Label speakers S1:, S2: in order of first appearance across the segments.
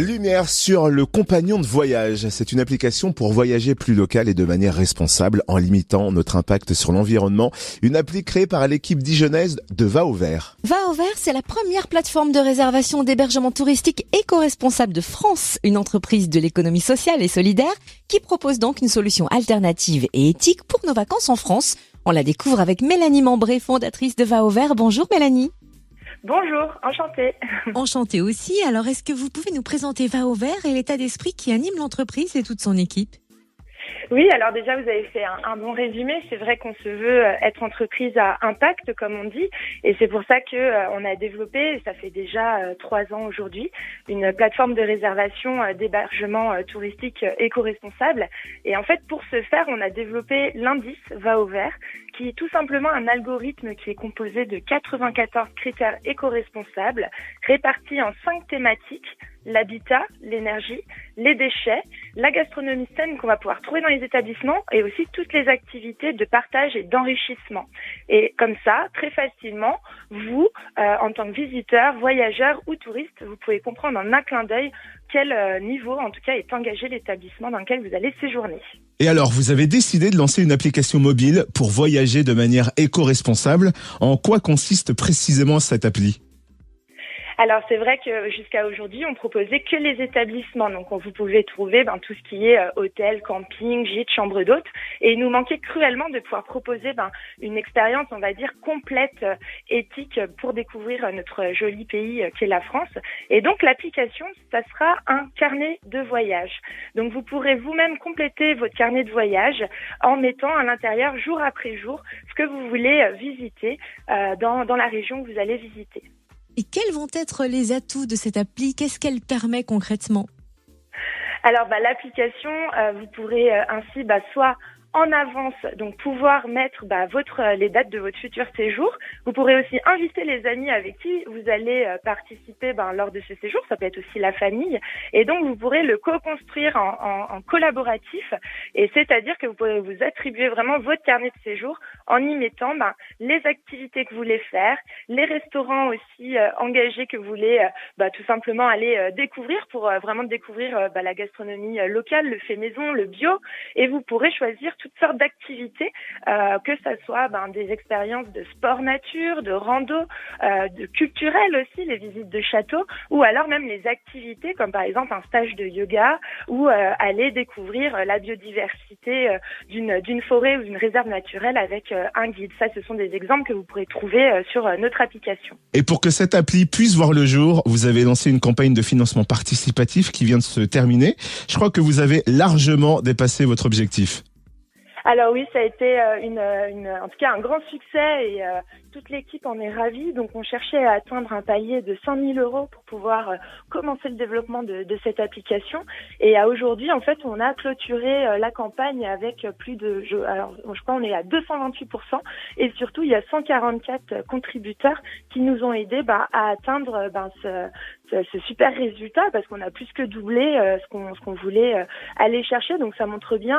S1: Lumière sur le compagnon de voyage. C'est une application pour voyager plus local et de manière responsable en limitant notre impact sur l'environnement. Une appli créée par l'équipe dijonnaise de Va au Vert.
S2: Va au Vert, c'est la première plateforme de réservation d'hébergement touristique éco-responsable de France, une entreprise de l'économie sociale et solidaire qui propose donc une solution alternative et éthique pour nos vacances en France. On la découvre avec Mélanie Membré, fondatrice de Va au Vert. Bonjour Mélanie.
S3: Bonjour, enchantée.
S2: Enchantée aussi. Alors, est-ce que vous pouvez nous présenter Va au Vert et l'état d'esprit qui anime l'entreprise et toute son équipe ?
S3: Oui, alors déjà, vous avez fait un bon résumé. C'est vrai qu'on se veut être entreprise à impact, comme on dit. Et c'est pour ça que on a développé, ça fait déjà 3 ans aujourd'hui, une plateforme de réservation d'hébergement touristique éco-responsable. Et en fait, pour ce faire, on a développé l'indice Va au Vert, qui est tout simplement un algorithme qui est composé de 94 critères éco-responsables, répartis en 5 thématiques: l'habitat, l'énergie, les déchets, la gastronomie saine qu'on va pouvoir trouver dans les établissements et aussi toutes les activités de partage et d'enrichissement. Et comme ça, très facilement, vous, en tant que visiteur, voyageur ou touriste, vous pouvez comprendre en un clin d'œil quel niveau, en tout cas, est engagé l'établissement dans lequel vous allez séjourner.
S1: Et alors, vous avez décidé de lancer une application mobile pour voyager de manière éco-responsable. En quoi consiste précisément cette appli ?
S3: Alors c'est vrai que jusqu'à aujourd'hui, on proposait que les établissements. Donc vous pouvez trouver tout ce qui est hôtel, camping, gîte, chambre d'hôtes. Et il nous manquait cruellement de pouvoir proposer une expérience, on va dire, complète, éthique pour découvrir notre joli pays qu'est la France. Et donc l'application, ça sera un carnet de voyage. Donc vous pourrez vous-même compléter votre carnet de voyage en mettant à l'intérieur jour après jour ce que vous voulez visiter dans la région que vous allez visiter.
S2: Et quels vont être les atouts de cette appli ? Qu'est-ce qu'elle permet concrètement ?
S3: Alors l'application, vous pourrez ainsi soit en avance, donc pouvoir mettre les dates de votre futur séjour. Vous pourrez aussi inviter les amis avec qui vous allez participer lors de ce séjour. Ça peut être aussi la famille. Et donc, vous pourrez le co-construire en collaboratif. Et c'est-à-dire que vous pourrez vous attribuer vraiment votre carnet de séjour en y mettant les activités que vous voulez faire, les restaurants aussi engagés que vous voulez tout simplement aller découvrir pour vraiment découvrir la gastronomie locale, le fait maison, le bio. Et vous pourrez choisir toutes sortes d'activités, que ça soit des expériences de sport nature, de rando, de culturel aussi, les visites de châteaux, ou alors même les activités comme par exemple un stage de yoga ou aller découvrir la biodiversité d'une forêt ou d'une réserve naturelle avec un guide. Ça, ce sont des exemples que vous pourrez trouver sur notre application.
S1: Et pour que cette appli puisse voir le jour, vous avez lancé une campagne de financement participatif qui vient de se terminer. Je crois que vous avez largement dépassé votre objectif.
S3: Alors oui, ça a été en tout cas un grand succès et toute l'équipe en est ravie. Donc on cherchait à atteindre un palier de 100 000 € pour pouvoir commencer le développement de cette application. Et aujourd'hui, en fait, on a clôturé la campagne avec plus de, je crois, on est à 228%. Et surtout, il y a 144 contributeurs qui nous ont aidés à atteindre ce super résultat, parce qu'on a plus que doublé ce qu'on voulait aller chercher. Donc ça montre bien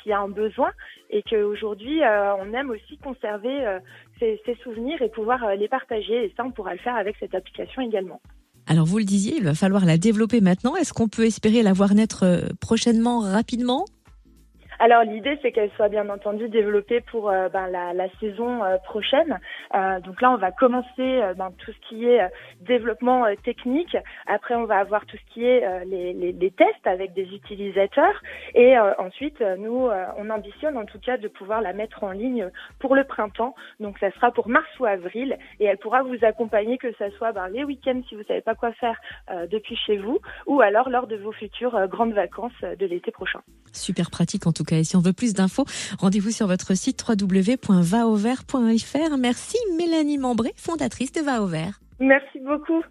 S3: qu'il y a un besoin et qu'aujourd'hui on aime aussi conserver ces souvenirs et pouvoir les partager. Et ça, on pourra le faire avec cette application également.
S2: Alors vous le disiez, il va falloir la développer maintenant. Est-ce qu'on peut espérer la voir naître prochainement, rapidement ?
S3: Alors l'idée, c'est qu'elle soit bien entendu développée pour la saison prochaine. Donc là, on va commencer tout ce qui est développement technique. Après, on va avoir tout ce qui est les tests avec des utilisateurs. Et ensuite, nous, on ambitionne en tout cas de pouvoir la mettre en ligne pour le printemps. Donc ça sera pour mars ou avril. Et elle pourra vous accompagner, que ça soit les week-ends si vous savez pas quoi faire depuis chez vous, ou alors lors de vos futures grandes vacances de l'été prochain.
S2: Super pratique en tout cas. Et si on veut plus d'infos, rendez-vous sur votre site www.vaovert.fr. Merci Mélanie Membré, fondatrice de Va au Vert.
S3: Merci beaucoup.